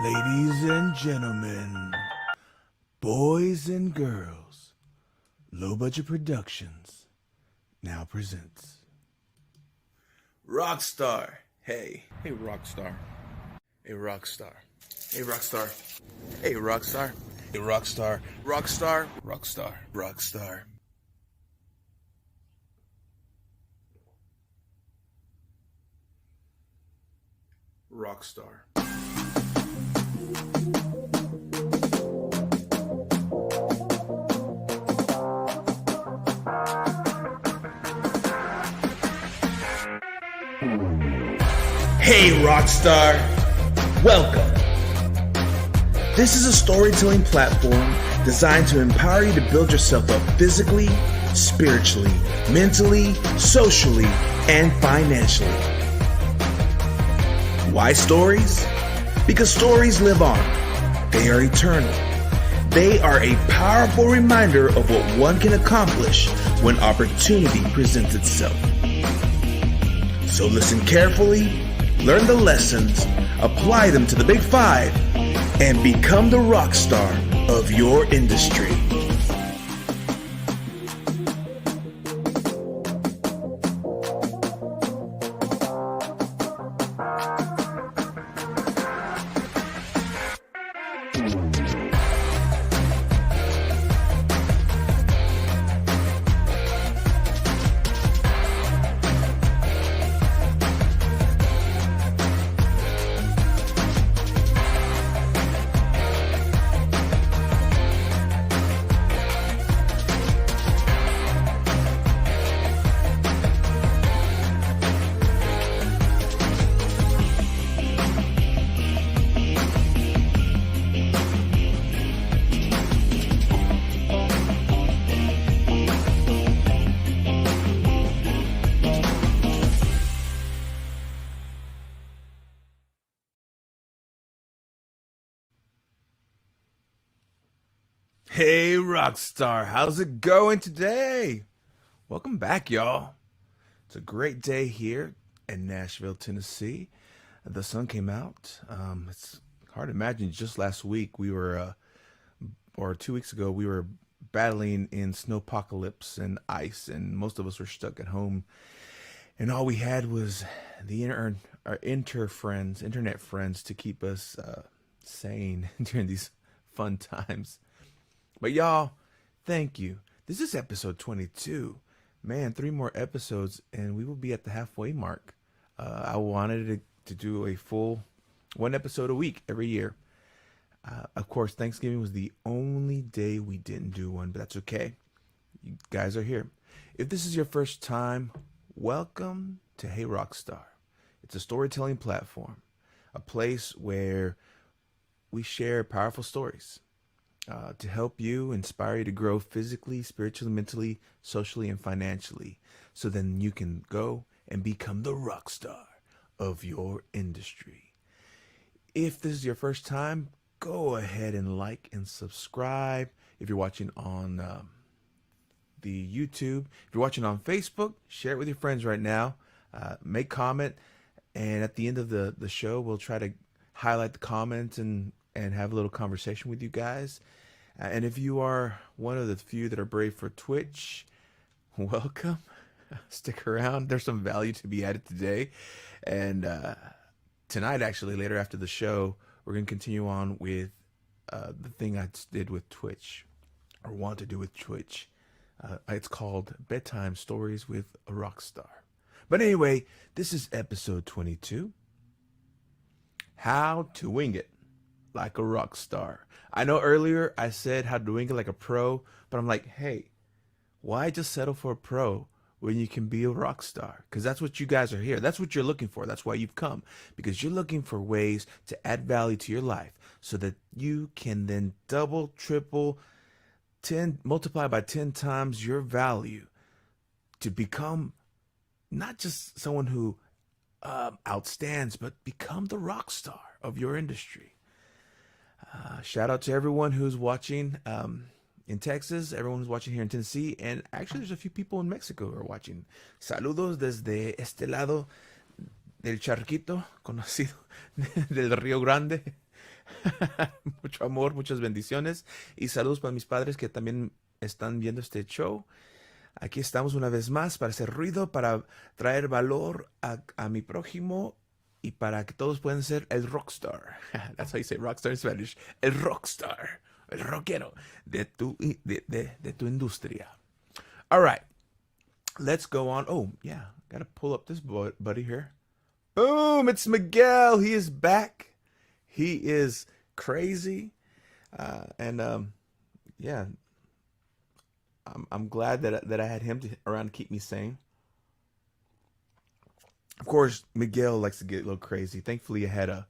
Ladies and gentlemen, boys and girls, Low Budget Productions now presents Rockstar. Hey Rockstar. Hey Rockstar. Hey Rockstar. Hey Rockstar. Hey Rockstar. Rockstar. Rockstar. Rockstar. Rockstar. Hey Rockstar, welcome. This is a storytelling platform designed to empower you to build yourself up physically, spiritually, mentally, socially, and financially. Why stories? Because stories live on. They are eternal. They are a powerful reminder of what one can accomplish when opportunity presents itself. So listen carefully, learn the lessons, apply them to the Big Five, and become the rock star of your industry. Hey Rockstar, how's it going today? Welcome back, y'all. It's a great day here in Nashville, Tennessee. The sun came out. It's hard to imagine. Just last week or 2 weeks ago, we were battling in snowpocalypse and ice, and most of us were stuck at home. And all we had was our internet friends to keep us sane during these fun times. But y'all, thank you. This is episode 22. Man, 3 more episodes and we will be at the halfway mark. I wanted to do a full 1 episode a week every year. Of course, Thanksgiving was the only day we didn't do one, but that's okay. You guys are here. If this is your first time, welcome to Hey Rockstar. It's a storytelling platform, a place where we share powerful stories. To help you, inspire you to grow physically, spiritually, mentally, socially, and financially. So then you can go and become the rock star of your industry. If this is your first time, go ahead and like and subscribe. If you're watching on the YouTube, if you're watching on Facebook, share it with your friends right now. Make comment, and at the end of the show, we'll try to highlight the comments and have a little conversation with you guys. And if you are one of the few that are brave for Twitch, welcome. Stick around. There's some value to be added today. And tonight, actually, later after the show, we're going to continue on with the thing I did with Twitch, or want to do with Twitch. It's called Bedtime Stories with a Rock Star. But anyway, this is episode 22. How to wing it like a rock star. I know earlier I said how to wing it like a pro, but I'm like, hey, why just settle for a pro when you can be a rock star? Because that's what you guys are here. That's what you're looking for. That's why you've come. Because you're looking for ways to add value to your life so that you can then double, triple, multiply by 10 times your value to become not just someone who outstands, but become the rock star of your industry. Shout out to everyone who's watching in Texas, everyone who's watching here in Tennessee, and actually there's a few people in Mexico who are watching. Saludos desde este lado del charquito, conocido del Río Grande. Mucho amor, muchas bendiciones y saludos para mis padres que también están viendo este show. Aquí estamos una vez más para hacer ruido, para traer valor a mi prójimo y para que todos puedan ser el rockstar. That's how you say rockstar in Spanish. El rockstar, el rockero de tu industria. All right, let's go on. Oh, yeah, gotta pull up this buddy here. Boom, it's Miguel. He is back. He is crazy. And yeah, I'm glad that I had him around to keep me sane. Of course, Miguel likes to get a little crazy. Thankfully, I had a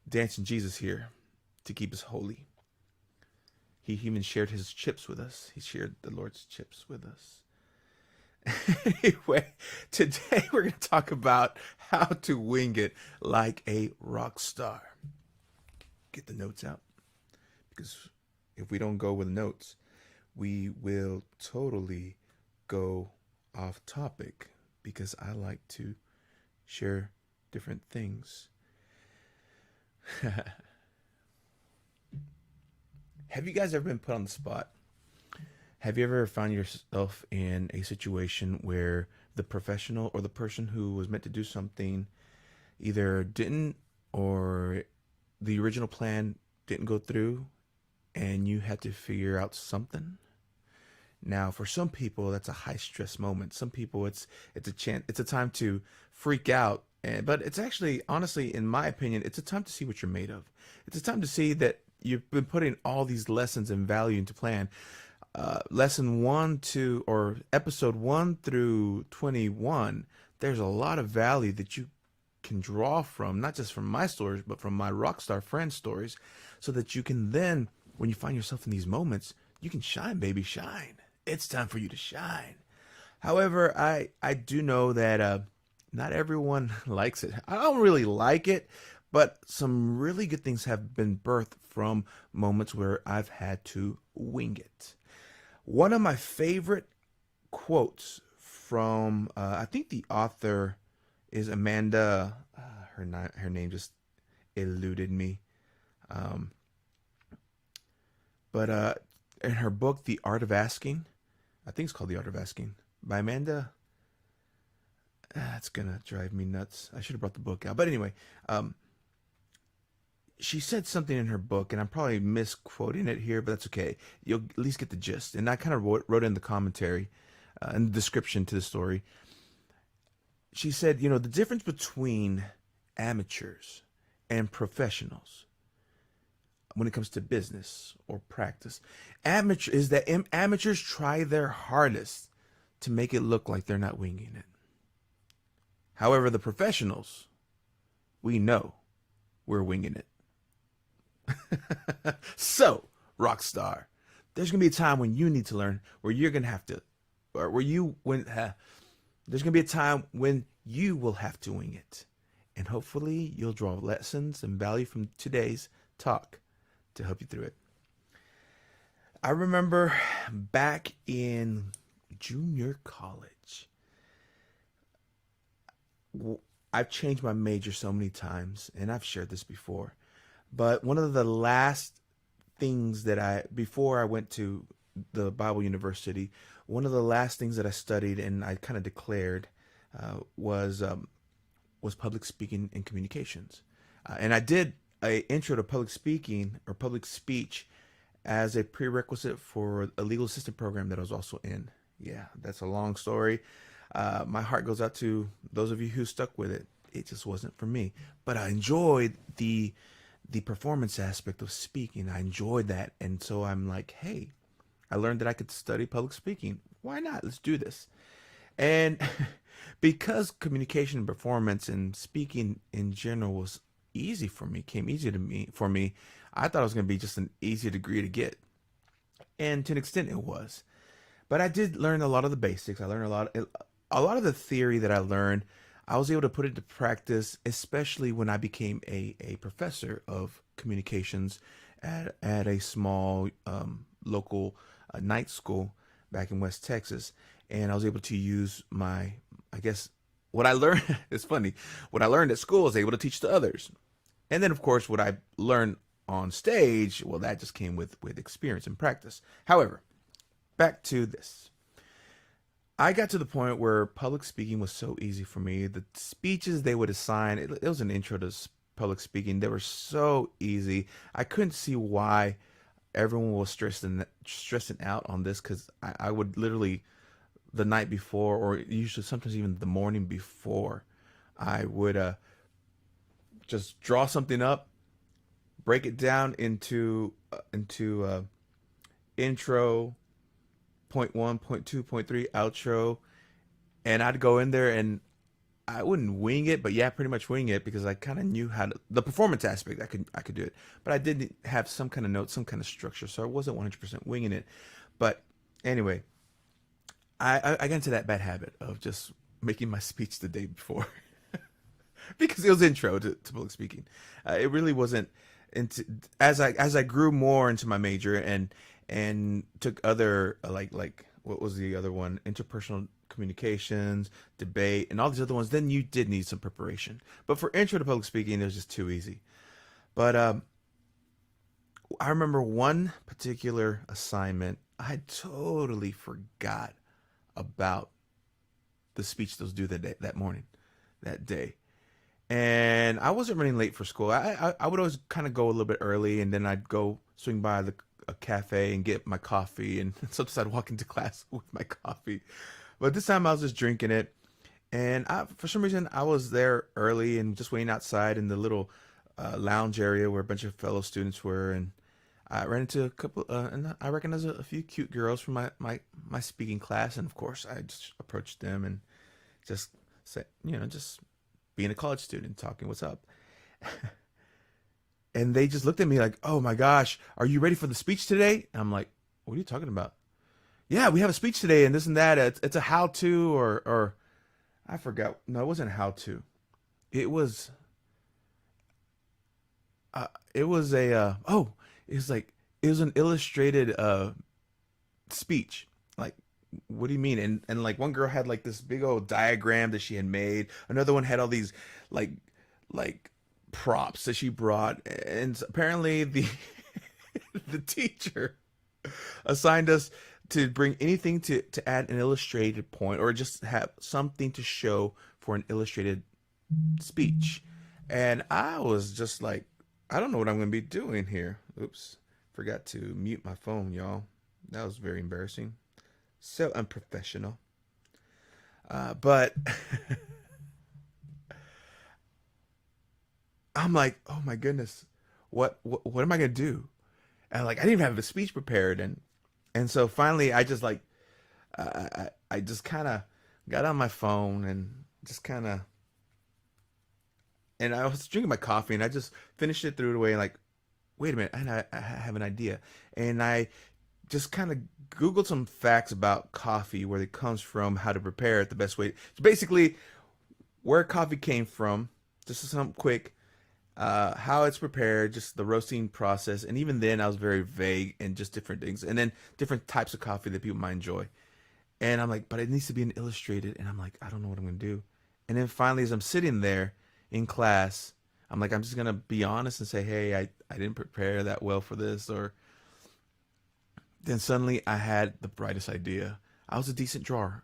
dancing Jesus here to keep us holy. He even shared his chips with us. He shared the Lord's chips with us. Anyway, today we're going to talk about how to wing it like a rock star. Get the notes out, because if we don't go with notes, we will totally go off topic, because I like to share different things. Have you guys ever been put on the spot? Have you ever found yourself in a situation where the professional or the person who was meant to do something either didn't, or the original plan didn't go through, and you had to figure out something? Now, for some people, that's a high stress moment. Some people, it's a time to freak out. But it's actually, honestly, in my opinion, it's a time to see what you're made of. It's a time to see that you've been putting all these lessons and value into plan. Lesson 1 to, or episode 1 through 21, there's a lot of value that you can draw from, not just from my stories, but from my Rockstar friend stories, so that you can then, when you find yourself in these moments, you can shine, baby, shine. It's time for you to shine. However, I do know that not everyone likes it. I don't really like it, but some really good things have been birthed from moments where I've had to wing it. One of my favorite quotes from, I think the author is Amanda. Her name just eluded me. Um, but in her book, The Art of Asking, I think it's called The Art of Asking, by Amanda. That's gonna drive me nuts. I should have brought the book out. But anyway, she said something in her book, and I'm probably misquoting it here, but that's okay. You'll at least get the gist. And I kind of wrote in the commentary and the description to the story. She said, the difference between amateurs and professionals when it comes to business or practice, amateurs try their hardest to make it look like they're not winging it. However, the professionals, we know we're winging it. So, Rockstar, there's going to be a time when you need to learn, where you're going to have to, or there's going to be a time when you will have to wing it. And hopefully you'll draw lessons and value from today's talk to help you through it. I remember back in junior college, I've changed my major so many times, and I've shared this before. But one of the last things that before I went to the Bible University, one of the last things that I studied and I kind of declared was public speaking and communications. And I did an intro to public speaking or public speech as a prerequisite for a legal assistant program that I was also in. Yeah, that's a long story. My heart goes out to those of you who stuck with it. It just wasn't for me. But I enjoyed the performance aspect of speaking. I enjoyed that. And so I'm like, hey, I learned that I could study public speaking. Why not? Let's do this. And because communication and performance and speaking in general was easy for me, came easy for me, I thought it was going to be just an easy degree to get. And to an extent it was. But I did learn a lot of the basics. I learned a lot of the theory that I learned. I was able to put it into practice, especially when I became a professor of communications at a small local night school back in West Texas. And I was able to use what I learned, it's funny, what I learned at school I was able to teach to others. And then, of course, what I learned on stage, well, that just came with experience and practice. However, back to this. I got to the point where public speaking was so easy for me. The speeches they would assign, it was an intro to public speaking. They were so easy. I couldn't see why everyone was stressing out on this because I would literally the night before, or usually sometimes even the morning before, I would just draw something up, break it down into intro, point one, point two, point three, outro, and I'd go in there and I wouldn't wing it, but yeah, pretty much wing it because I kind of knew how to the performance aspect. I could do it, but I didn't have some kind of note, some kind of structure, so I wasn't 100% winging it. But anyway, I got into that bad habit of just making my speech the day before because it was intro to public speaking. It really wasn't into as I grew more into my major and took other like what was the other one, interpersonal communications, debate, and all these other ones. Then you did need some preparation, but for intro to public speaking, it was just too easy. But I remember one particular assignment. I totally forgot about the speech that was due that morning, that day. And I wasn't running late for school. I would always kind of go a little bit early, and then I'd go swing by a cafe and get my coffee, and sometimes I'd walk into class with my coffee. But this time I was just drinking it, and for some reason I was there early and just waiting outside in the little lounge area where a bunch of fellow students were, and I ran into a couple, and I recognized a few cute girls from my speaking class, and of course I just approached them and just said, just being a college student, talking, what's up? And they just looked at me like, oh my gosh, are you ready for the speech today? And I'm like, what are you talking about? Yeah, we have a speech today and this and that. It's a how to, or I forgot. No, it wasn't how to. It was, it was it was like, it was an illustrated speech. Like, what do you mean? And like one girl had like this big old diagram that she had made. Another one had all these like like props that she brought, and apparently the the teacher assigned us to bring anything to add an illustrated point or just have something to show for an illustrated speech. And I was just like, I don't know what I'm going to be doing here. Oops, forgot to mute my phone, y'all. That was very embarrassing. So unprofessional. But I'm like, oh my goodness, what am I gonna do? And like, I didn't even have a speech prepared, and so finally, I just like, I just kind of got on my phone and just kind of, and I was drinking my coffee, and I just finished it, threw it away, and like, wait a minute, I have an idea, and I just kind of Googled some facts about coffee, where it comes from, how to prepare it, the best way. So basically, where coffee came from, just some quick, how it's prepared, just the roasting process, and even then I was very vague and just different things, and then different types of coffee that people might enjoy. And I'm like, but it needs to be an illustrated, and I'm like, I don't know what I'm gonna do. And then finally, as I'm sitting there in class, I'm like, I'm just gonna be honest and say, hey, I didn't prepare that well for this, or then suddenly I had the brightest idea. I was a decent drawer.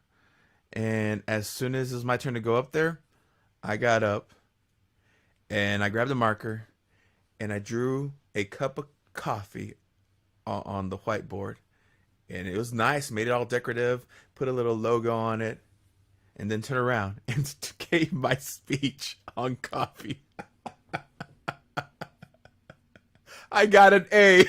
And as soon as it was my turn to go up there, I got up and I grabbed a marker and I drew a cup of coffee on the whiteboard. And it was nice, made it all decorative, put a little logo on it, and then turned around and gave my speech on coffee. I got an A.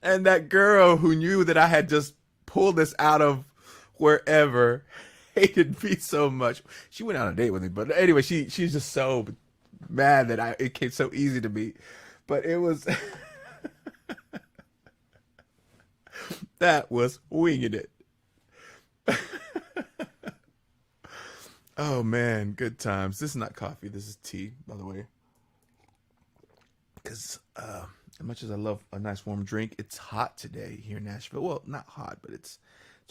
And that girl who knew that I had just pulled this out of wherever hated me so much. She went on a date with me, but anyway, she's just so mad that it came so easy to me. But it was that was winging it. Oh man, good times. This is not coffee. This is tea, by the way. Because as much as I love a nice warm drink, it's hot today here in Nashville. Well, not hot, but it's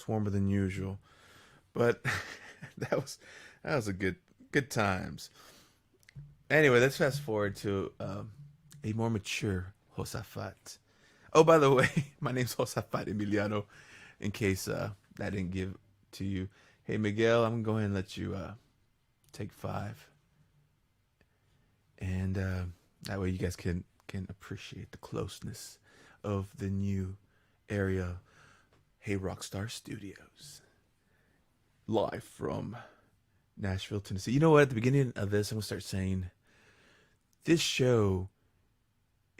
warmer than usual. But that was a good times. Anyway, let's fast forward to a more mature Josafat. Oh, by the way, my name's Josafat Emiliano. In case that didn't give to you, hey Miguel, I'm going to let you take five, and that way you guys can appreciate the closeness of the new area. Hey Rockstar Studios, live from Nashville, Tennessee. You know what? At the beginning of this, I'm gonna start saying this show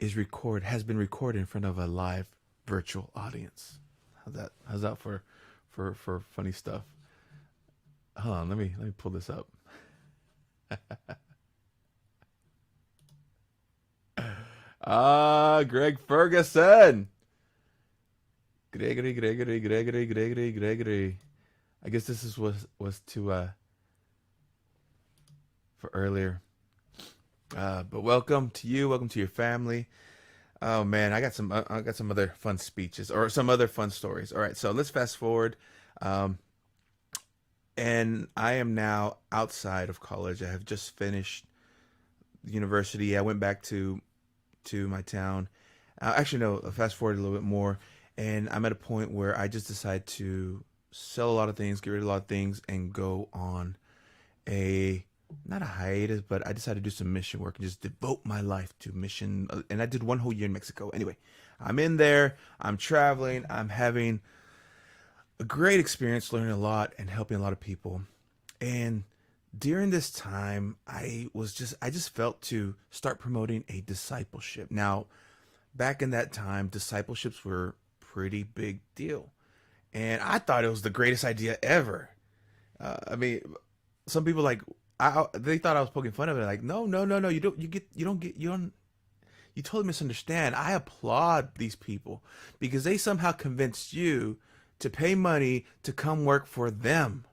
has been recorded in front of a live virtual audience. How's that for funny stuff? Hold on, let me pull this up. Greg Ferguson. Gregory. I guess this was to for earlier. But welcome to you. Welcome to your family. Oh man, I got some other fun speeches or some other fun stories. All right, so let's fast forward. Um, and I am now outside of college. I have just finished university. I went back to my town. Actually, no. Fast forward a little bit more, and I'm at a point where I just decide to sell a lot of things, get rid of a lot of things, and go on a not a hiatus, but I decided to do some mission work and just devote my life to mission. And I did one whole year in Mexico. Anyway, I'm in there. I'm traveling. I'm having a great experience, learning a lot and helping a lot of people. And during this time, I just felt to start promoting a discipleship. Now, back in that time, discipleships were pretty big deal, and I thought it was the greatest idea ever. I mean, some people like they thought I was poking fun of it. Like, no, you don't. You totally misunderstand. I applaud these people because they somehow convinced you to pay money to come work for them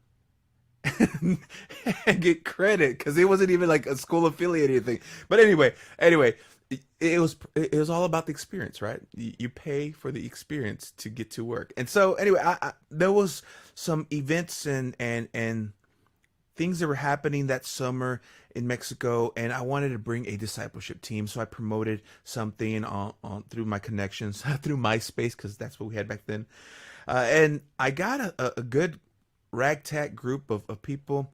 and get credit because it wasn't even like a school affiliate or anything. But anyway, it was all about the experience, right? You pay for the experience to get to work. And so anyway, there was some events and things that were happening that summer in Mexico, and I wanted to bring a discipleship team. So I promoted something on through my connections through MySpace because that's what we had back then. And I got a good ragtag group of people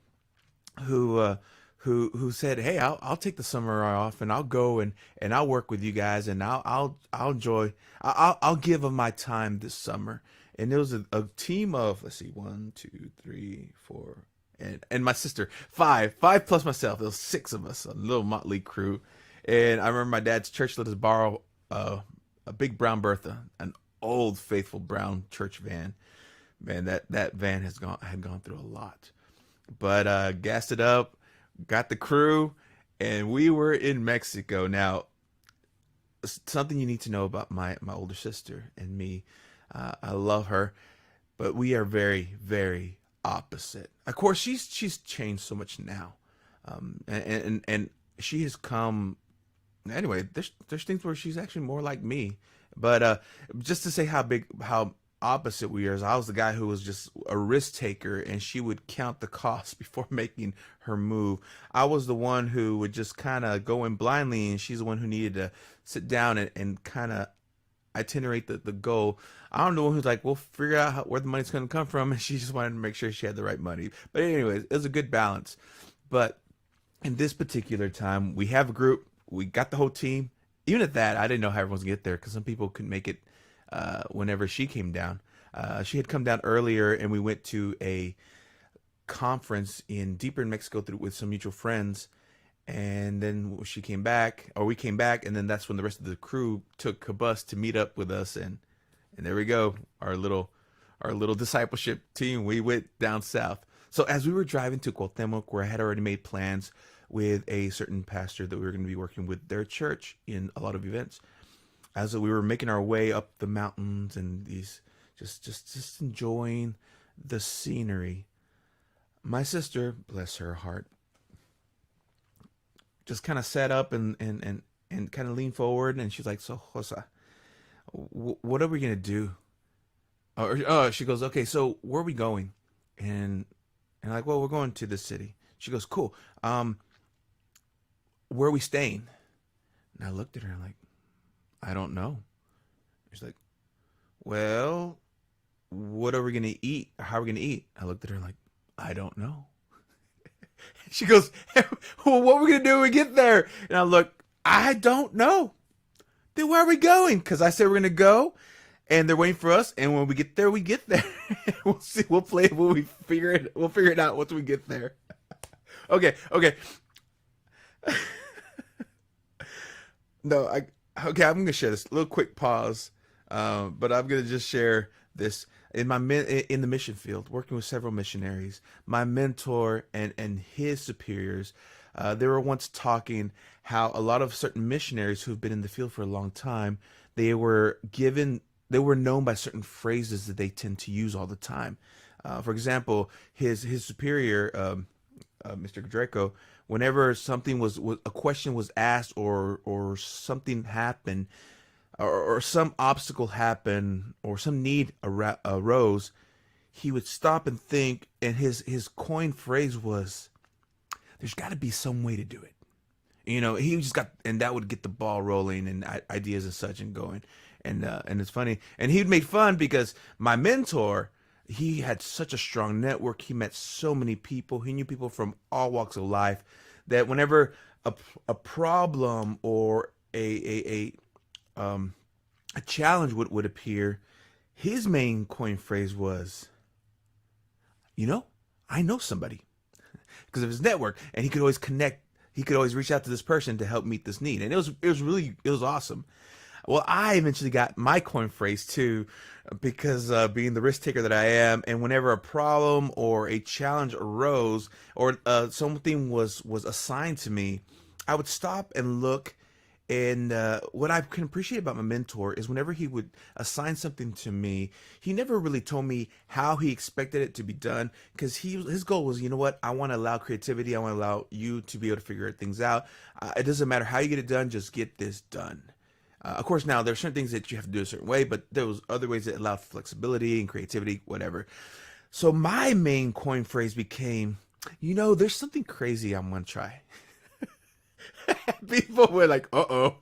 who who said, "Hey, I'll take the summer off and I'll go and I'll work with you guys and I'll enjoy I'll give of my time this summer." And there was a team of, let's see, one, two, three, four, and my sister, five plus myself. There was six of us, a little motley crew. And I remember my dad's church let us borrow a big brown Bertha, an old faithful brown church van. Man, that van had gone through a lot, but gassed it up, got the crew, and we were in Mexico. Now, something you need to know about my older sister and me. I love her, but we are very very opposite. Of course, she's changed so much now, and she has come. Anyway, there's things where she's actually more like me, but just to say how opposite we are. Is I was the guy who was just a risk taker, and she would count the costs before making her move. I was the one who would just kind of go in blindly, and she's the one who needed to sit down and kind of itinerate the goal. I'm the one who's like, we'll figure out where the money's going to come from, and she just wanted to make sure she had the right money. But anyways, it was a good balance. But in this particular time, we have a group. We got the whole team. Even at that, I didn't know how everyone's gonna get there because some people couldn't make it whenever she came down. She had come down earlier, and we went to a conference in deeper in Mexico with some mutual friends. And then she came back, or we came back, and then that's when the rest of the crew took a bus to meet up with us, and there we go, our little discipleship team. We went down south. So as we were driving to Cuauhtemoc, where I had already made plans with a certain pastor that we were going to be working with their church in a lot of events, as we were making our way up the mountains and these just enjoying the scenery, my sister, bless her heart, just kind of sat up and kind of leaned forward, and she's like, "So Josa, what are we gonna do?" She goes, "Okay, so where are we going?" And like, "Well, we're going to this city." She goes, "Cool. where are we staying? And I looked at her like, I don't know. She's like, well, what are we going to eat? How are we going to eat? I looked at her like, I don't know. She goes, well, what are we going to do when we get there? And I look, I don't know. Then where are we going? Because I said we're going to go, and they're waiting for us. And when we get there, we get there. We'll see. We'll play it when we figure it. We'll figure it out once we get there. Okay. No, okay. I'm gonna share this little quick pause, but I'm gonna just share this in the mission field, working with several missionaries. My mentor and his superiors, they were once talking how a lot of certain missionaries who've been in the field for a long time, they were known by certain phrases that they tend to use all the time. For example, his superior, Mr. Draco, whenever was a question was asked or something happened or some obstacle happened or some need arose, he would stop and think, and his coin phrase was, "There's got to be some way to do it." He just got, and that would get the ball rolling and ideas and such and going. And it's funny, and he'd make fun because my mentor, he had such a strong network. He met so many people. He knew people from all walks of life, that whenever a problem or a challenge would appear, his main coin phrase was, I know somebody, because of his network, and he could always connect. He could always reach out to this person to help meet this need, and it was awesome. Well, I eventually got my coin phrase too, because being the risk taker that I am, and whenever a problem or a challenge arose, or something was assigned to me, I would stop and look. And what I can appreciate about my mentor is whenever he would assign something to me, he never really told me how he expected it to be done, because his goal was, I want to allow creativity. I want to allow you to be able to figure things out. It doesn't matter how you get it done, just get this done. Of course, now there are certain things that you have to do a certain way, but there was other ways that allowed flexibility and creativity, whatever. So my main coin phrase became, there's something crazy I'm going to try. People were like, uh-oh.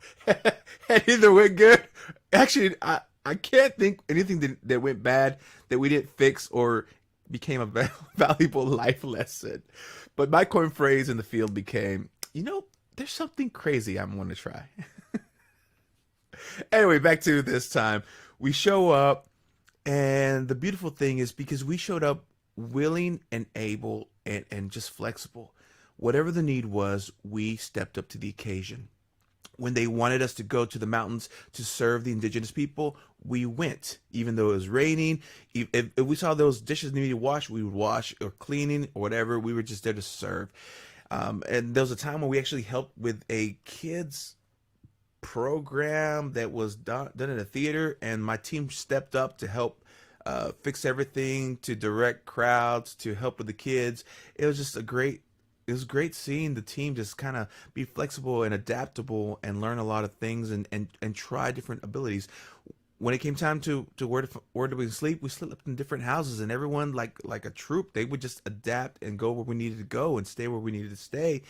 And either went good. Actually, I can't think anything that went bad that we didn't fix or became a valuable life lesson. But my coin phrase in the field became, there's something crazy I'm going to try. Anyway, back to this time. We show up, and the beautiful thing is, because we showed up willing and able and just flexible. Whatever the need was, we stepped up to the occasion. When they wanted us to go to the mountains to serve the indigenous people, we went. Even though it was raining, if we saw those dishes needed to wash, we would wash, or cleaning or whatever. We were just there to serve. And there was a time when we actually helped with a kids program that was done in a theater, and my team stepped up to help fix everything, to direct crowds, to help with the kids. It was just it was great seeing the team just kind of be flexible and adaptable and learn a lot of things and try different abilities. When it came time to where do we sleep, we slept in different houses, and everyone, like a troop, they would just adapt and go where we needed to go and stay where we needed to stay.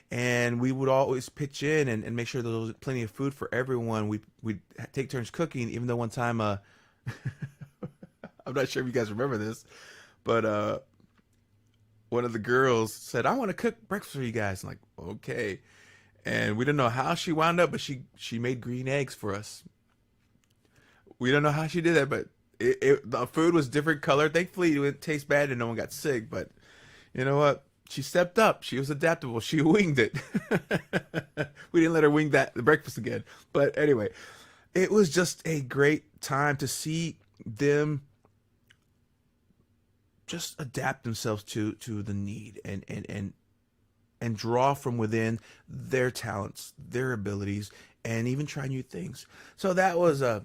And we would always pitch in and make sure there was plenty of food for everyone. We'd take turns cooking, even though one time, I'm not sure if you guys remember this, but one of the girls said, "I want to cook breakfast for you guys." I'm like, okay. And we didn't know how she wound up, but she made green eggs for us. We don't know how she did that, but the food was different color. Thankfully, it didn't taste bad and no one got sick. But you know what? She stepped up. She was adaptable. She winged it. We didn't let her wing the breakfast again. But anyway, it was just a great time to see them just adapt themselves to the need and draw from within their talents, their abilities, and even try new things. So that was a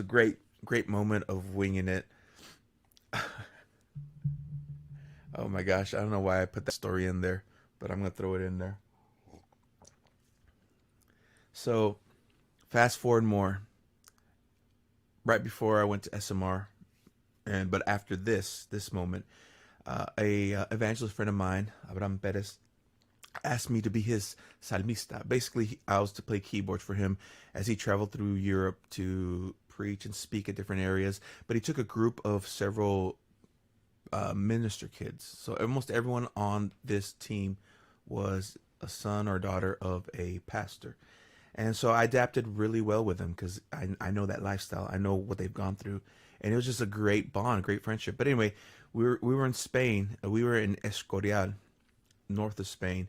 great moment of winging it. Oh my gosh, I don't know why I put that story in there, but I'm gonna throw it in there. So fast forward more. Right before I went to SMR, but after this moment, a evangelist friend of mine, Abraham Perez, asked me to be his salmista. Basically, I was to play keyboards for him as he traveled through Europe to preach and speak at different areas. But he took a group of several minister kids. So almost everyone on this team was a son or daughter of a pastor. And so I adapted really well with them because I know that lifestyle. I know what they've gone through. And it was just a great bond, great friendship. But anyway, we were in Spain. We were in Escorial, north of Spain.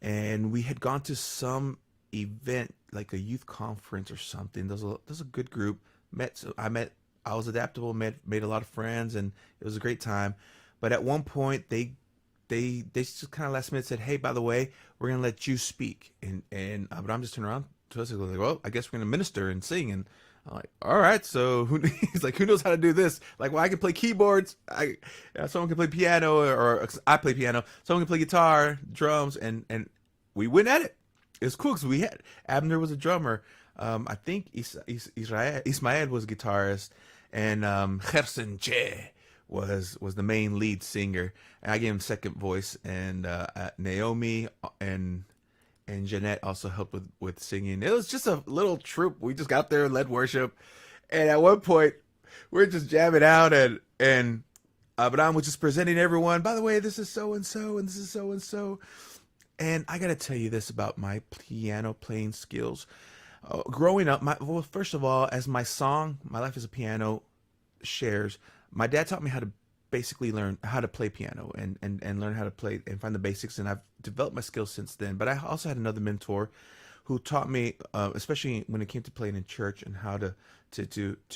And we had gone to some event, like a youth conference or something. There's a good group. I was adaptable, made a lot of friends, and it was a great time. But at one point, they just kind of last minute said, "Hey, by the way, we're gonna let you speak." And but I'm just turning around to us and like, "Well, I guess we're gonna minister and sing." And I'm like, "All right." So he's like, "Who knows how to do this?" Like, well, I can play keyboards. Someone can play piano, or I play piano. Someone can play guitar, drums, and we went at it. It was cool because we had Abner was a drummer. I think Ismael was a guitarist, and Gerson Che was the main lead singer. And I gave him second voice, and Naomi and Jeanette also helped with singing. It was just a little troop. We just got there and led worship, and at one point we're just jamming out, and Abraham was just presenting everyone. By the way, this is so and so, and this is so and so. And I gotta tell you this about my piano playing skills. Growing up, well, first of all, as my song, My Life as a Piano shares, my dad taught me how to basically learn how to play piano and learn how to play and find the basics. And I've developed my skills since then. But I also had another mentor who taught me, especially when it came to playing in church and how to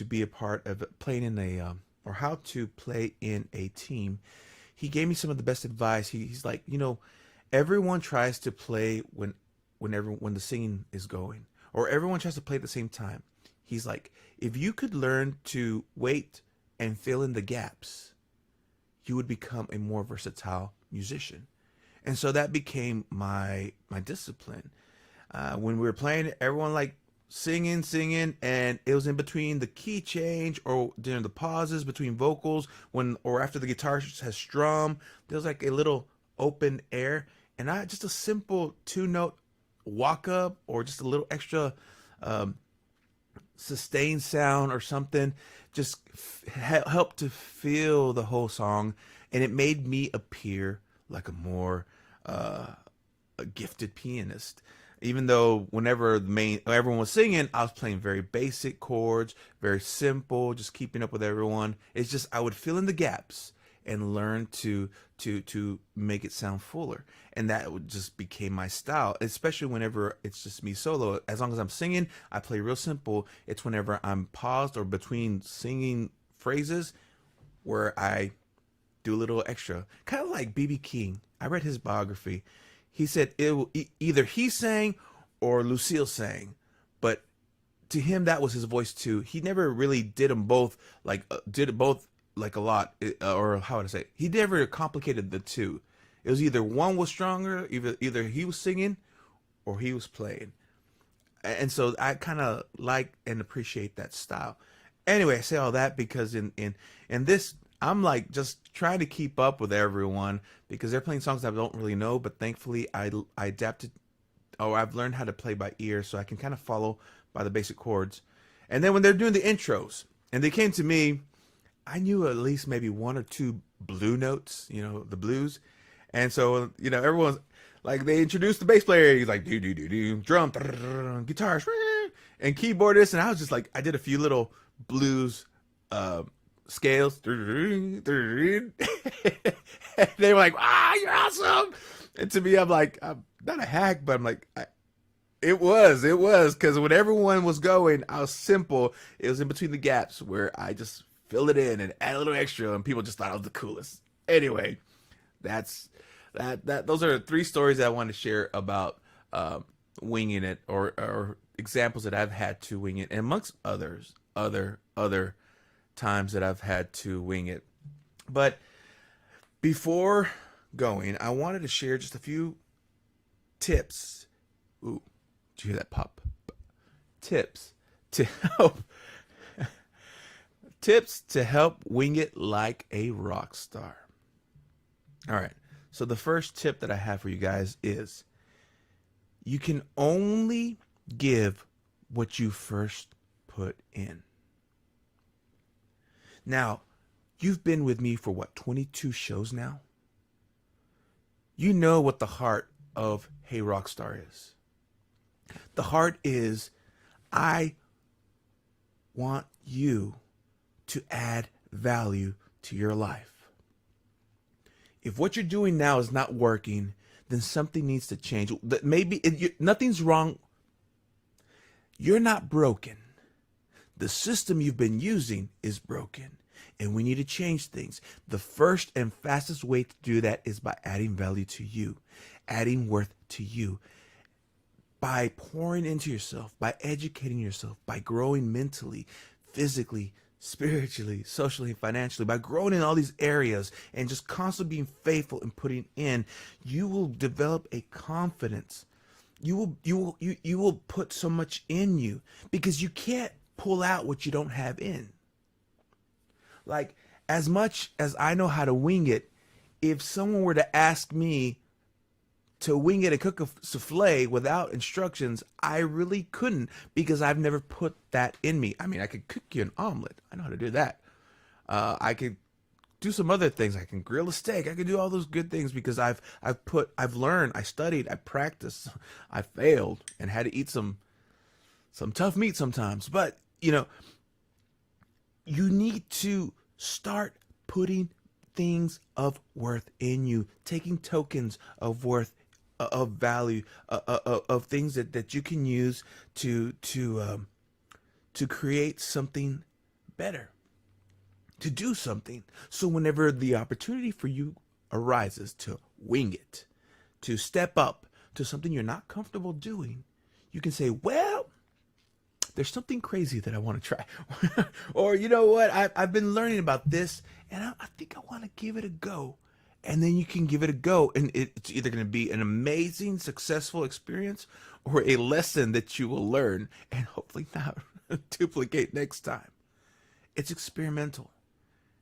be a part of playing in or how to play in a team. He gave me some of the best advice. He's like, everyone tries to play when the singing is going, or everyone tries to play at the same time. He's like, if you could learn to wait and fill in the gaps, you would become a more versatile musician. And so that became my discipline. When we were playing, everyone like singing, and it was in between the key change or during the pauses between vocals or after the guitar has strummed, there's like a little open air, and I just a simple 2-note walk up or just a little extra sustained sound or something just helped to fill the whole song, and it made me appear like a more a gifted pianist. Even though whenever everyone was singing, I was playing very basic chords, very simple, just keeping up with everyone. It's just I would fill in the gaps and learn to make it sound fuller, and that would just became my style. Especially whenever it's just me solo. As long as I'm singing, I play real simple. It's whenever I'm paused or between singing phrases where I do a little extra, kind of like BB King. I read his biography. He said either he sang or Lucille sang, but to him that was his voice too. He never really did them both did it both like a lot, or how would I say? He never complicated the two. It was either one was stronger, either he was singing or he was playing, and so I kind of like and appreciate that style. Anyway, I say all that because in this, I'm like just trying to keep up with everyone because they're playing songs I don't really know, but thankfully I adapted, or I've learned how to play by ear, so I can kind of follow by the basic chords. And then when they're doing the intros and they came to me, I knew at least maybe one or two blue notes, the blues. And so, everyone's like, they introduced the bass player. He's like, do, do, do, do, drum, guitars, and keyboardist. And I was just like, I did a few little blues scales. And they were like, you're awesome. And to me, I'm like, I'm not a hack, but I'm like, it was because when everyone was going, I was simple. It was in between the gaps where I just fill it in and add a little extra, and people just thought I was the coolest. Anyway, that's that. Those are 3 stories that I want to share about winging it, or examples that I've had to wing it, and amongst other times that I've had to wing it. But before going, I wanted to share just a few tips. Ooh, did you hear that pop? Tips to help. Tips to help wing it like a rock star. All right. So the first tip that I have for you guys is You can only give what you first put in. Now, you've been with me for what, 22 shows now? You know what the heart of Hey Rockstar is. The heart is, I want you to add value to your life. If what you're doing now is not working, then something needs to change. Maybe nothing's wrong. You're not broken. The system you've been using is broken, and we need to change things. The first and fastest way to do that is by adding value to you, adding worth to you, by pouring into yourself, by educating yourself, by growing mentally, physically, spiritually, socially, financially, by growing in all these areas and just constantly being faithful and putting in. You will develop a confidence. You will put so much in you, because you can't pull out what you don't have in. Like, as much as I know how to wing it, if someone were to ask me to wing it and cook a souffle without instructions, I really couldn't, because I've never put that in me. I mean, I could cook you an omelet. I know how to do that. I could do some other things. I can grill a steak. I can do all those good things because I've learned, I studied, I practiced, I failed and had to eat some tough meat sometimes. But, you need to start putting things of worth in you, taking tokens of worth, of value, of things that you can use to create something better, to do something. So whenever the opportunity for you arises to wing it, to step up to something you're not comfortable doing, you can say, well, there's something crazy that I want to try. Or, you know what, I've been learning about this, and I think I want to give it a go. And then you can give it a go, and it's either going to be an amazing, successful experience, or a lesson that you will learn and hopefully not duplicate next time. It's experimental.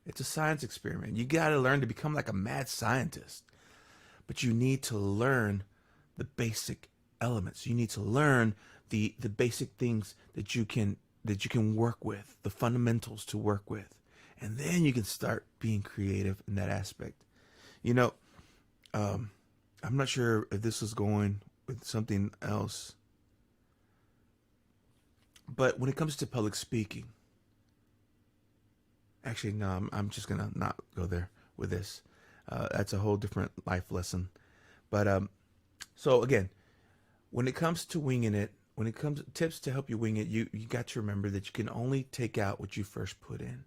It's a science experiment. You got to learn to become like a mad scientist. But you need to learn the basic elements. You need to learn the basic things that you can work with, the fundamentals to work with. And then you can start being creative in that aspect. I'm not sure if this is going with something else, but when it comes to public speaking, actually, no, I'm just going to not go there with this. That's a whole different life lesson. But so again, when it comes to winging it, when it comes to tips to help you wing it, you got to remember that you can only take out what you first put in.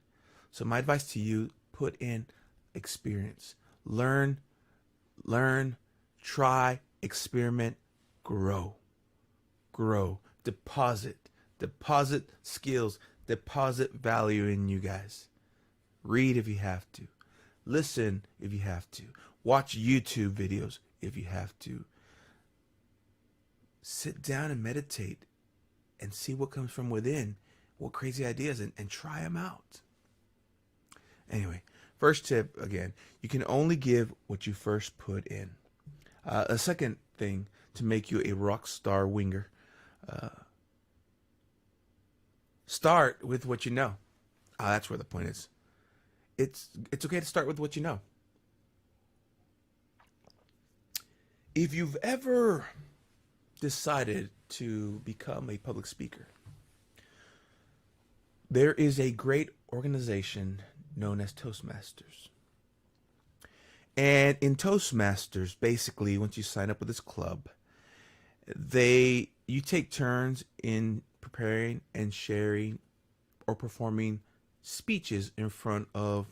So my advice to you, put in experience. Learn, try, experiment, grow. Deposit skills, deposit value in you guys. Read if you have to. Listen if you have to. Watch YouTube videos if you have to. Sit down and meditate and see what comes from within, what crazy ideas, and try them out. Anyway, first tip, again, you can only give what you first put in. A second thing to make you a rock star winger, start with what you know. That's where the point is. It's okay to start with what you know. If you've ever decided to become a public speaker, there is a great organization known as Toastmasters. And in Toastmasters, basically, once you sign up with this club, you take turns in preparing and sharing or performing speeches in front of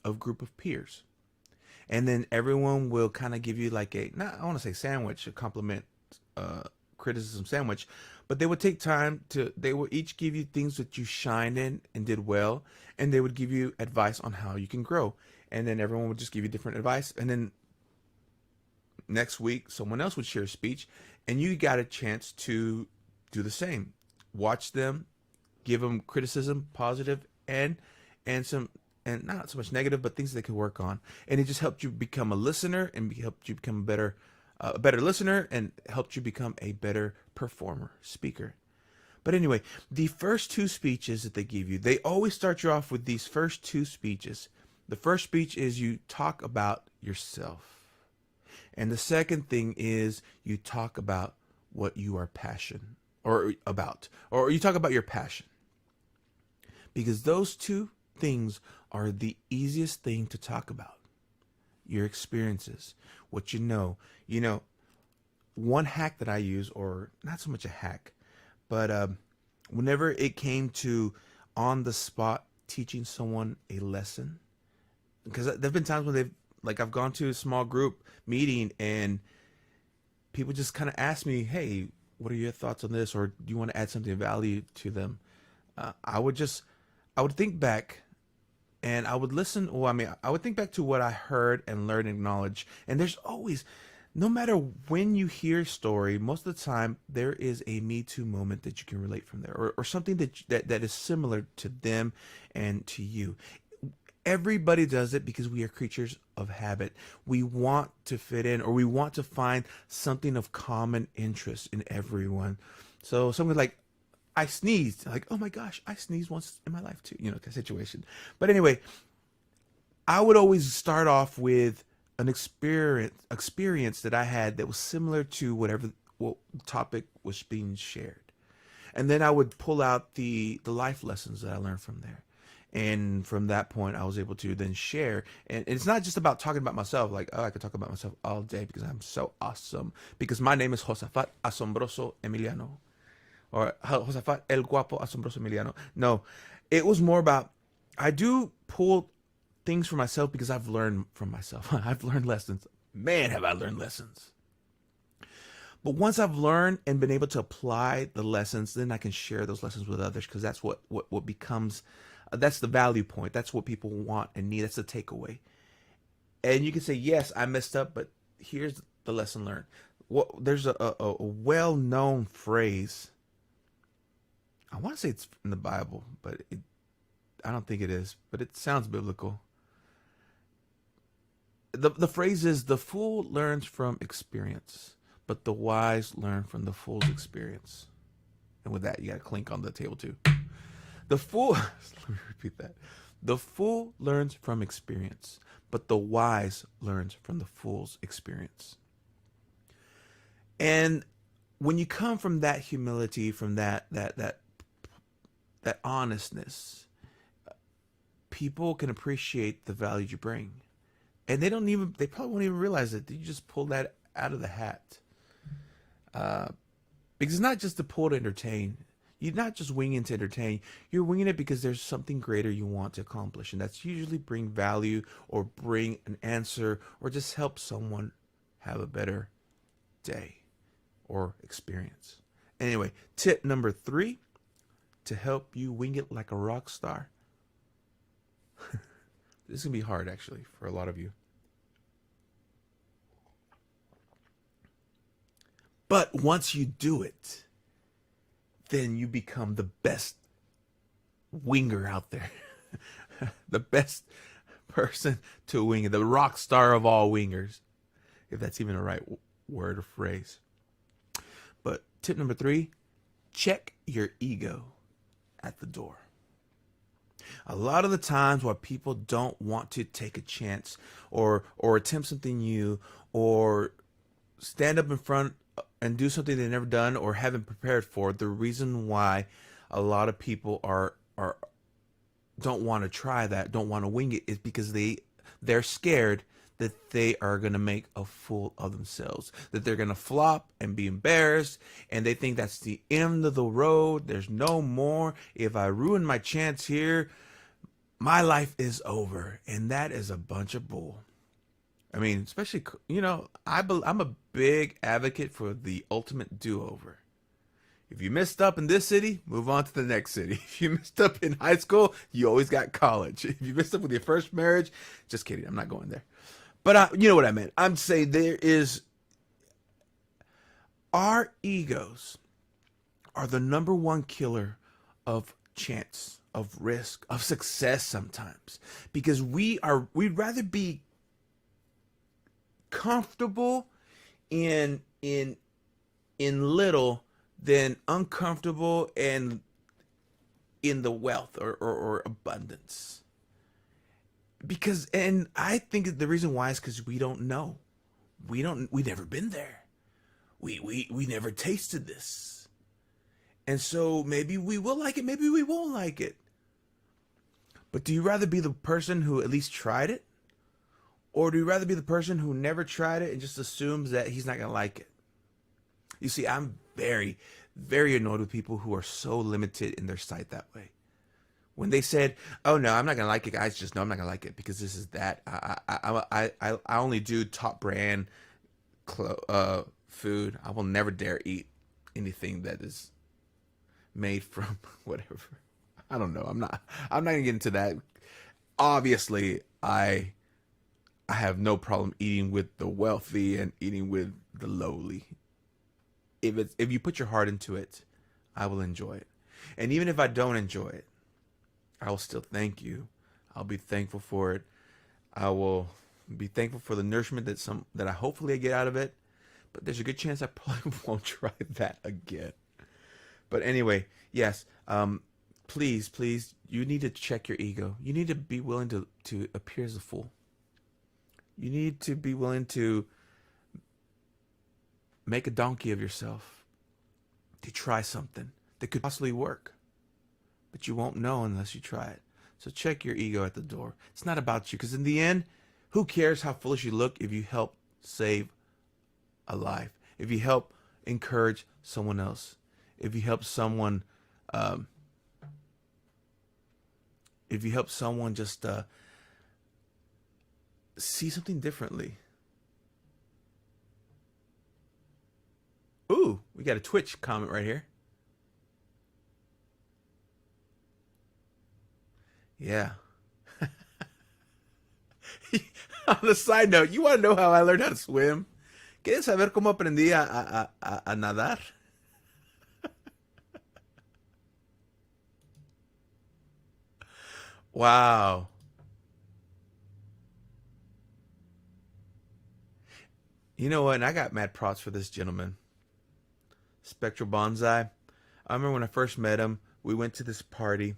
a group of peers. And then everyone will kind of give you like I want to say sandwich, a compliment, criticism sandwich, but they would take time they would each give you things that you shined in and did well, and they would give you advice on how you can grow. And then everyone would just give you different advice, and then next week someone else would share a speech, and you got a chance to do the same. Watch them, give them criticism, positive and not so much negative, but things they could work on. And it just helped you become a listener and helped you become a better a better listener and helped you become a better performer, speaker. But anyway, the first two speeches that they give you, they always start you off with these first two speeches. The first speech is you talk about yourself. And the second thing is you talk about what you are passionate or about, or you talk about your passion. Because those two things are the easiest thing to talk about. Your experiences, what you know. You know, one hack that I use, or not so much a hack, but whenever it came to on the spot teaching someone a lesson, because there've been times when they've like I've gone to a small group meeting and people just kind of ask me, "Hey, what are your thoughts on this?" Or do you want to add something of value to them? I would just I would think back and I would listen. Well, I mean, I would think back to what I heard and learn and acknowledge. And there's always, no matter when you hear a story, most of the time there is a Me Too moment that you can relate from there, or something that is similar to them and to you. Everybody does it because we are creatures of habit. We want to fit in, or we want to find something of common interest in everyone. So something like I sneezed, like, oh my gosh, I sneezed once in my life too, you know, kind of situation. But anyway, I would always start off with an experience that I had that was similar to whatever what topic was being shared. And then I would pull out the life lessons that I learned from there. And from that point, I was able to then share. And it's not just about talking about myself, like, oh, I could talk about myself all day because I'm so awesome. Because my name is Josafat Asombroso Emiliano, or Josafat El Guapo Asombroso Emiliano. No, it was more about, I do pull things for myself because I've learned from myself. I've learned lessons. Man, have I learned lessons. But once I've learned and been able to apply the lessons, then I can share those lessons with others, because that's what becomes, that's the value point. That's what people want and need. That's the takeaway. And you can say, yes, I messed up, but here's the lesson learned. Well, there's a well-known phrase. I want to say it's in the Bible, but I don't think it is, but it sounds biblical. The phrase is, the fool learns from experience, but the wise learn from the fool's experience. And with that, you got to clink on the table too. The fool, let me repeat that. The fool learns from experience, but the wise learns from the fool's experience. And when you come from that humility, from that honestness, people can appreciate the value you bring. And they probably won't even realize it. You just pull that out of the hat. Because it's not just to pull to entertain. You're not just winging to entertain. You're winging it because there's something greater you want to accomplish. And that's usually bring value, or bring an answer, or just help someone have a better day or experience. Anyway, tip number 3 to help you wing it like a rock star. This is going to be hard, actually, for a lot of you. But once you do it, then you become the best winger out there. The best person to wing it. The rock star of all wingers. If that's even a right word or phrase. But tip number 3, check your ego at the door. A lot of the times why people don't want to take a chance, or attempt something new, or stand up in front and do something they've never done or haven't prepared for, the reason why a lot of people are don't want to try that, don't want to wing it, is because they're scared that they are going to make a fool of themselves, that they're going to flop and be embarrassed, and they think that's the end of the road. There's no more. If I ruin my chance here, my life is over. And that is a bunch of bull. I mean, especially, you know, I'm a big advocate for the ultimate do-over. If you messed up in this city, move on to the next city. If you messed up in high school, you always got college. If you messed up with your first marriage, just kidding, I'm not going there. But you know what I meant. I'm saying our egos are the number one killer of chance, of risk, of success sometimes. Because we'd rather be comfortable in in little than uncomfortable and in the wealth or abundance. Because and I think the reason why is because we don't know. We never been there. We never tasted this. And so maybe we will like it, maybe we won't like it. But do you rather be the person who at least tried it? Or do you rather be the person who never tried it and just assumes that he's not going to like it? You see, I'm very, very annoyed with people who are so limited in their sight that way. When they said, "Oh no, I'm not gonna like it," guys, just know I'm not gonna like it because this is that. I only do top brand food. I will never dare eat anything that is made from whatever. I don't know. I'm not gonna get into that. Obviously, I have no problem eating with the wealthy and eating with the lowly. If you put your heart into it, I will enjoy it. And even if I don't enjoy it, I will still thank you. I'll be thankful for it. I will be thankful for the nourishment that I hopefully get out of it. But there's a good chance I probably won't try that again. But anyway, yes. Please, please, you need to check your ego. You need to be willing to appear as a fool. You need to be willing to make a donkey of yourself, to try something that could possibly work. But you won't know unless you try it. So check your ego at the door. It's not about you, because in the end, who cares how foolish you look if you help save a life, if you help encourage someone else, if you help someone, just see something differently. Ooh, we got a Twitch comment right here. Yeah. On the side note, you want to know how I learned how to swim? ¿Quieres saber cómo aprendí a nadar? Wow. You know what? And I got mad props for this gentleman, Spectral Bonsai. I remember when I first met him, we went to this party,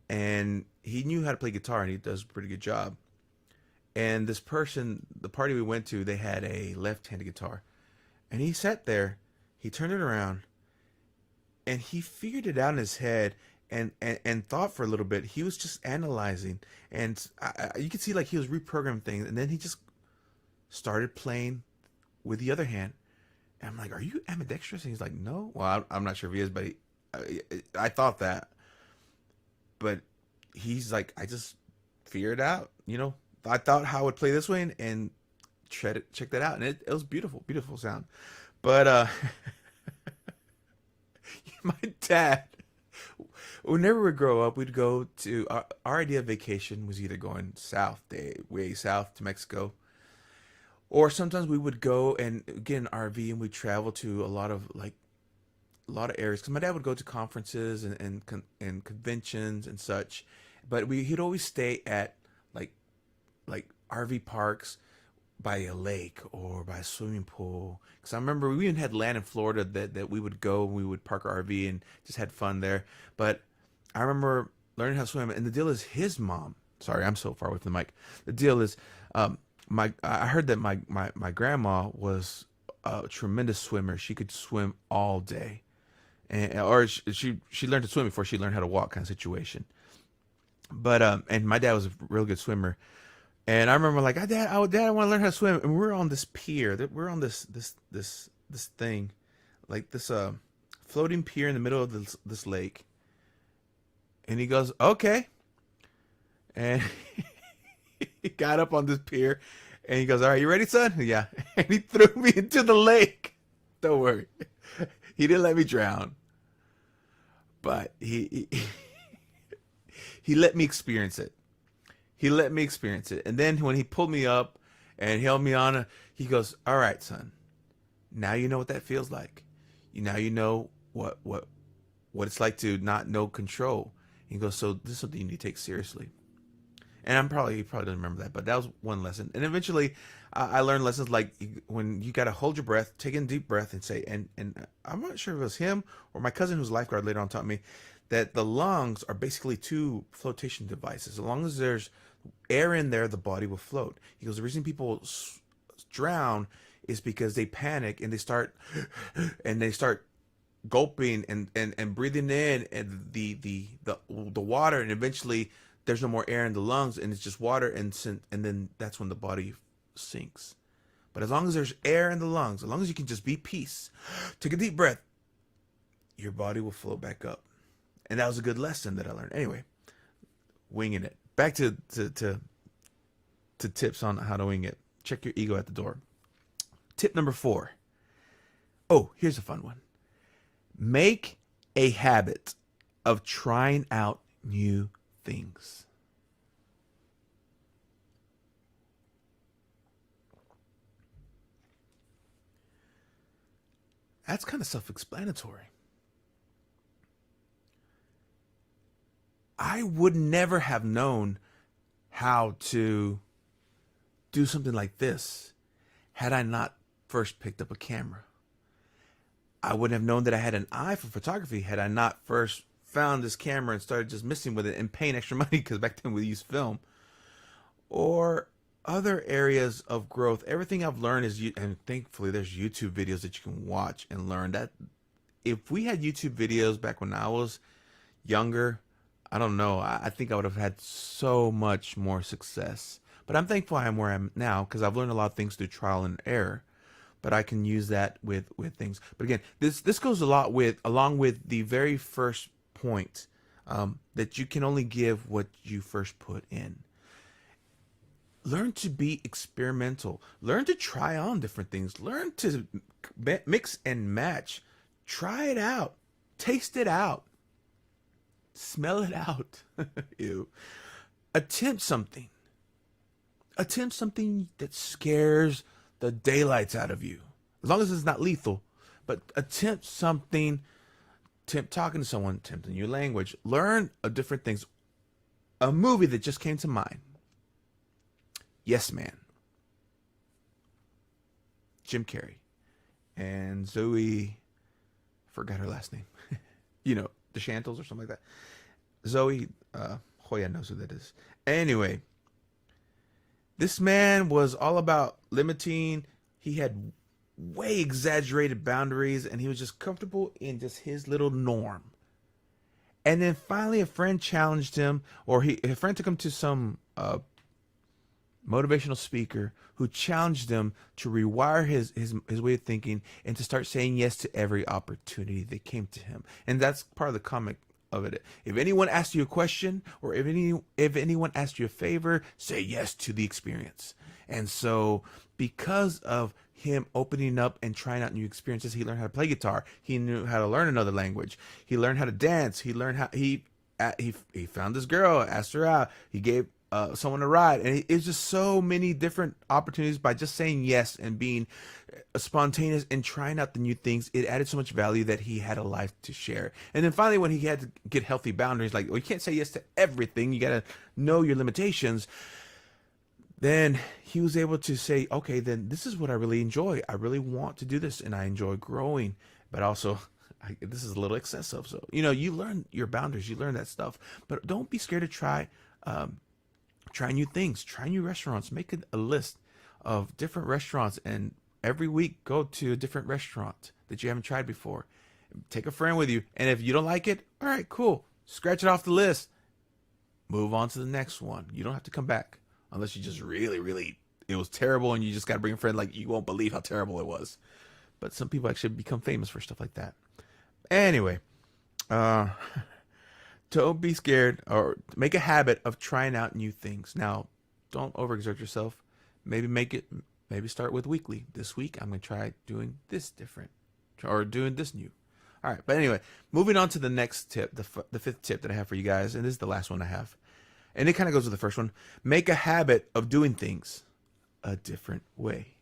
and he knew how to play guitar, and he does a pretty good job. And this person, the party we went to, they had a left-handed guitar. And he sat there, he turned it around, and he figured it out in his head and thought for a little bit. He was just analyzing. And you could see like he was reprogramming things. And then he just started playing with the other hand. And I'm like, "Are you ambidextrous?" And he's like, "No." Well, I'm not sure if he is, but I thought that. But he's like, "I just figured it out, you know. I thought how I would play this way and check that out, and it was beautiful, beautiful sound." But my dad, whenever we grow up, we'd go to our idea of vacation was either going south, way south to Mexico, or sometimes we would go and get an RV and we'd travel to a lot of areas because my dad would go to conferences and conventions and such, but he'd always stay at like RV parks by a lake or by a swimming pool. Because I remember we even had land in Florida that we would go and we would park our RV and just had fun there. But I remember learning how to swim, and the deal is his mom. Sorry, I'm so far away from the mic. The deal is, I heard that my grandma was a tremendous swimmer. She could swim all day, or she learned to swim before she learned how to walk, kind of situation. But and my dad was a real good swimmer. And I remember like, Dad, I want to learn how to swim. And we're on this pier. We're on this thing, like this floating pier in the middle of this lake. And he goes, "Okay." And he got up on this pier, and he goes, "All right, you ready, son?" "Yeah." And he threw me into the lake. Don't worry, he didn't let me drown, but he let me experience it. He let me experience it. And then when he pulled me up and held me on, he goes, "All right, son. Now you know what that feels like. Now you know what it's like to not know control." He goes, "So this is something you need to take seriously." And he probably doesn't remember that, but that was one lesson. And eventually I learned lessons like when you got to hold your breath, take in a deep breath, and say, and I'm not sure if it was him or my cousin who's a lifeguard later on taught me that the lungs are basically two flotation devices. As long as there's air in there, the body will float. He goes, the reason people drown is because they panic and they start gulping and breathing in and the water, and eventually there's no more air in the lungs and it's just water, and then that's when the body sinks. But as long as there's air in the lungs, as long as you can just be peace, take a deep breath, your body will float back up. And that was a good lesson that I learned. Anyway, winging it. Back to tips on how to wing it. Check your ego at the door. Tip number 4. Oh, here's a fun one. Make a habit of trying out new things. That's kind of self-explanatory. I would never have known how to do something like this had I not first picked up a camera. I wouldn't have known that I had an eye for photography had I not first found this camera and started just messing with it and paying extra money, because back then we used film. Or other areas of growth. Everything I've learned is, and thankfully there's YouTube videos that you can watch and learn. That if we had YouTube videos back when I was younger, I don't know, I think I would have had so much more success. But I'm thankful I am where I'm now, because I've learned a lot of things through trial and error. But I can use that with things. But again, this goes along with the very first point, that you can only give what you first put in. Learn to be experimental. Learn to try on different things. Learn to mix and match. Try it out. Taste it out. Smell it out. Ew. Attempt something. Attempt something that scares the daylights out of you. As long as it's not lethal. But attempt something. Attempt talking to someone. Attempt a new language. Learn different things. A movie that just came to mind. Yes Man. Jim Carrey. And Zoe, forgot her last name. The Chantels or something like that. Zoe Hoya knows who that is. Anyway, this man was all about limiting. He had way exaggerated boundaries, and he was just comfortable in just his little norm. And then finally a friend challenged him, or a friend took him to some motivational speaker who challenged him to rewire his way of thinking and to start saying yes to every opportunity that came to him. And that's part of the comic of it. If anyone asks you a question, or if anyone asks you a favor, say yes to the experience. And so because of him opening up and trying out new experiences, he learned how to play guitar. He knew how to learn another language. He learned how to dance. He learned how he found this girl, asked her out. He gave someone a ride, and it's just so many different opportunities. By just saying yes and being spontaneous and trying out the new things, it added so much value that he had a life to share. And then finally, when he had to get healthy boundaries, like, well, you can't say yes to everything, you got to know your limitations, then he was able to say, okay, then this is what I really enjoy. I really want to do this, and I enjoy growing, but also this is a little excessive. So you learn your boundaries, you learn that stuff, but don't be scared to try new things, try new restaurants. Make a list of different restaurants, and every week go to a different restaurant that you haven't tried before. Take a friend with you, and if you don't like it, all right, cool, scratch it off the list, move on to the next one. You don't have to come back unless you just really it was terrible and you just got to bring a friend, like, you won't believe how terrible it was. But some people actually become famous for stuff like that. Anyway, don't be scared, or make a habit of trying out new things. Now, don't overexert yourself. Maybe start with weekly. This week, I'm going to try doing this different, or doing this new. All right. But anyway, moving on to the next tip, the 5th tip that I have for you guys. And this is the last one I have. And it kind of goes with the first one. Make a habit of doing things a different way.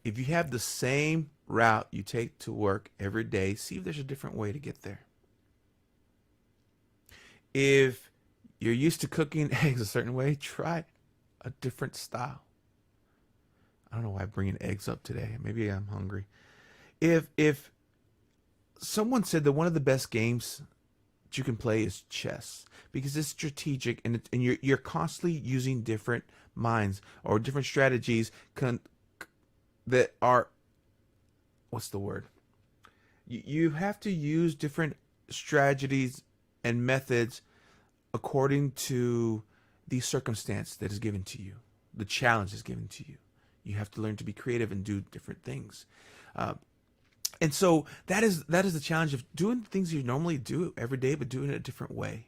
If you have the same route you take to work every day, see if there's a different way to get there. If you're used to cooking eggs a certain way, try a different style. I don't know why I'm bringing eggs up today. Maybe I'm hungry. If someone said that one of the best games that you can play is chess because it's strategic and you're constantly using different minds or different strategies that are, what's the word? You have to use different strategies and methods according to the circumstance that is given to you, the challenge is given to you. You have to learn to be creative and do different things. Uh, and so that is the challenge of doing things you normally do every day, but doing it a different way.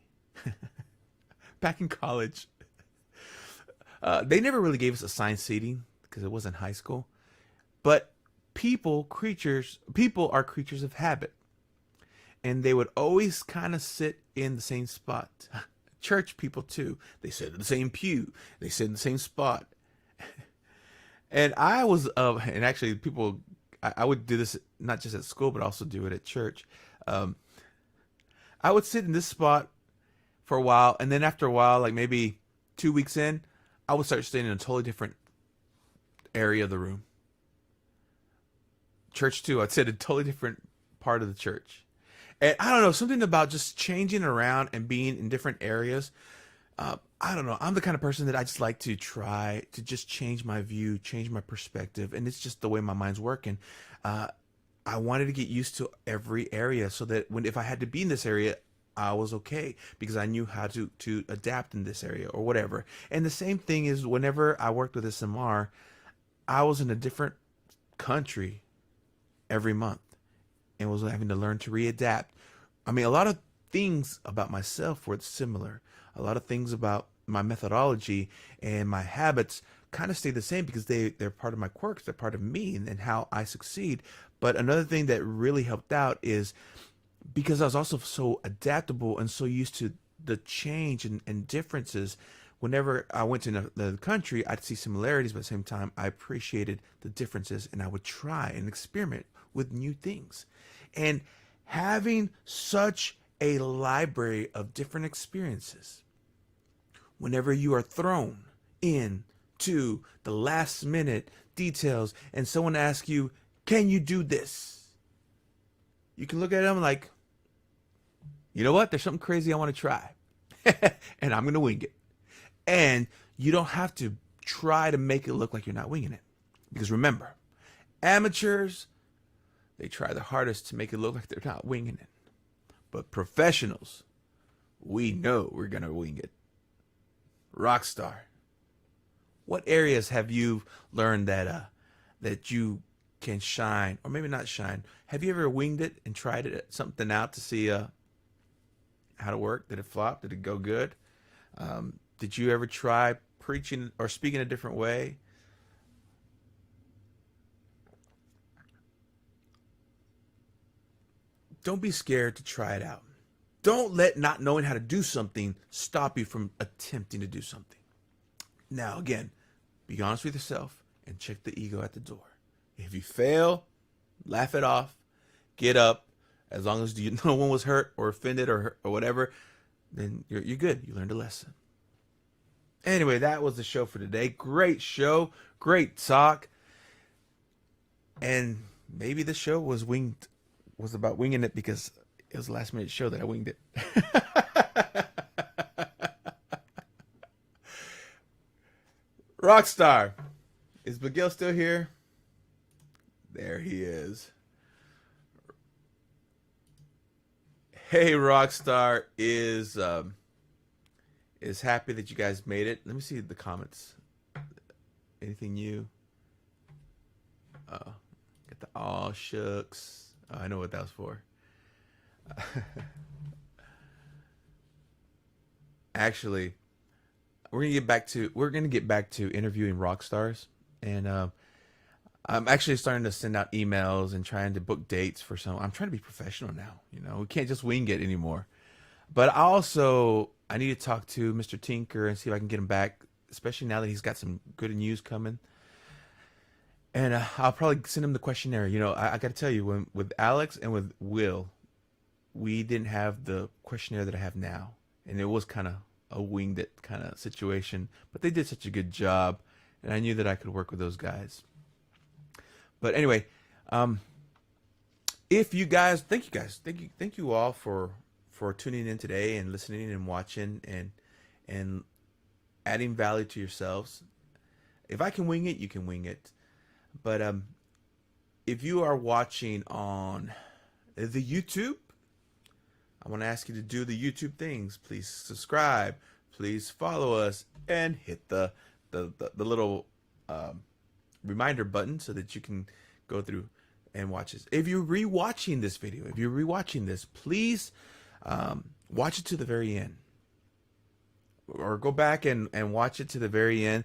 Back in college, they never really gave us assigned seating because it wasn't high school. But people are creatures of habit, and they would always kind of sit in the same spot. Church people too. They sit in the same pew. They sit in the same spot. And I was, and actually, I would do this not just at school, but also do it at church. Um, I would sit in this spot for a while, and then after a while, like maybe 2 weeks in, I would start staying in a totally different area of the room. Church too, I'd sit in a totally different part of the church. And I don't know, something about just changing around and being in different areas. I don't know. I'm the kind of person that I just like to try to just change my view, change my perspective, and it's just the way my mind's working. Uh, I wanted to get used to every area so that if I had to be in this area, I was okay because I knew how to adapt in this area or whatever. And the same thing is whenever I worked with SMR, I was in a different country every month and was having to learn to readapt. I mean, a lot of things about myself were similar. A lot of things about my methodology and my habits kind of stay the same because they're part of my quirks, they're part of me and how I succeed. But another thing that really helped out is because I was also so adaptable and so used to the change and differences. Whenever I went to another country, I'd see similarities, but at the same time, I appreciated the differences and I would try and experiment with new things. And having such a library of different experiences, whenever you are thrown in to the last minute details and someone asks you, can you do this? You can look at them like, you know what? There's something crazy I want to try. And I'm going to wing it. And you don't have to try to make it look like you're not winging it. Because remember, amateurs, they try their hardest to make it look like they're not winging it. But professionals, we know we're going to wing it. Rockstar, what areas have you learned that you can shine, or maybe not shine? Have you ever winged it and tried something out to see how to work? Did it flop? Did it go good? Did you ever try preaching or speaking a different way? Don't be scared to try it out. Don't let not knowing how to do something stop you from attempting to do something. Now, again, be honest with yourself and check the ego at the door. If you fail, laugh it off, get up. As long as no one was hurt or offended or whatever, then you're good. You learned a lesson. Anyway, that was the show for today. Great show, great talk, and maybe the show was about winging it because it was a last minute show that I winged it. Rockstar, is Miguel still here? There he is. Hey, Rockstar is happy that you guys made it. Let me see the comments. Anything new? Get the all shucks. Oh, I know what that was for. Actually, we're gonna get back to interviewing rock stars, and I'm actually starting to send out emails and trying to book dates for some. I'm trying to be professional now. We can't just wing it anymore. But I need to talk to Mr. Tinker and see if I can get him back, especially now that he's got some good news coming. And I'll probably send him the questionnaire. I got to tell you, with Alex and with Will, we didn't have the questionnaire that I have now, and it was kind of a winged it kind of situation, but they did such a good job, and I knew that I could work with those guys. But anyway, if you guys, thank you all for tuning in today and listening and watching and adding value to yourselves. If I can wing it, you can wing it. But if you are watching on the YouTube, I want to ask you to do the YouTube things. Please subscribe, please follow us, and hit the little reminder button so that you can go through and watch this. If you're rewatching this video, if you're rewatching this, please watch it to the very end, or go back and watch it to the very end.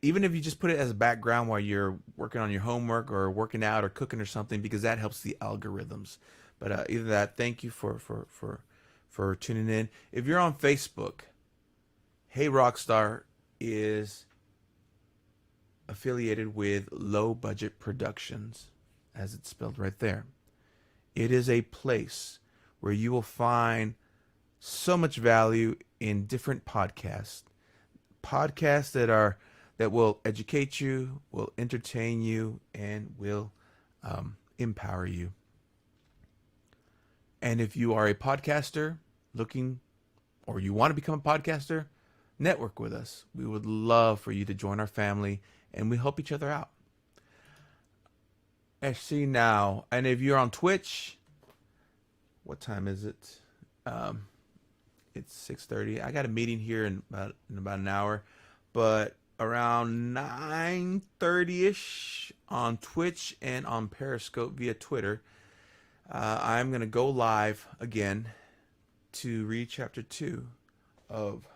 Even if you just put it as a background while you're working on your homework or working out or cooking or something, because that helps the algorithms. But either that, thank you for tuning in. If you're on Facebook, Hey Rockstar is affiliated with Low Budget Productions, as it's spelled right there. It is a place where you will find so much value in different podcasts that will educate you, will entertain you, and will empower you. And if you are a podcaster looking, or you want to become a podcaster, network with us. We would love for you to join our family, and we help each other out. I see now, and if you're on Twitch, what time is it? It's 6:30. I got a meeting here in about an hour, but around 9:30ish on Twitch and on Periscope via Twitter, I'm going to go live again to read chapter 2 of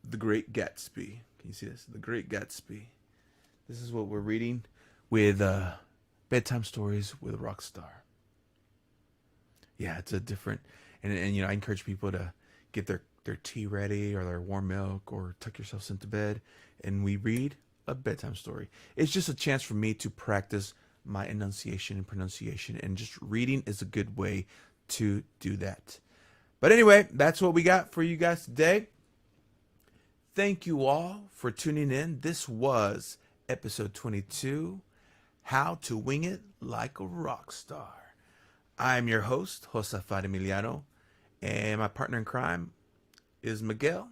The Great Gatsby. Can you see this? The Great Gatsby. This is what we're reading with Bedtime Stories with Rockstar. Yeah, it's a different, and you know, I encourage people to get their tea ready or their warm milk, or tuck yourselves into bed, and we read a bedtime story. It's just a chance for me to practice my enunciation and pronunciation, and just reading is a good way to do that. But anyway, that's what we got for you guys today. Thank you all for tuning in. This was episode 22, How to Wing It Like a Rock Star. I'm your host, Josafat Emiliano, and my partner in crime is Miguel.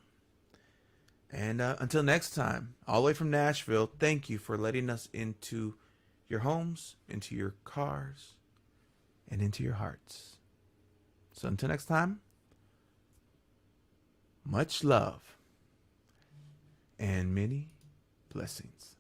And until next time, all the way from Nashville, thank you for letting us into your homes, into your cars, and into your hearts. So until next time, much love and many blessings.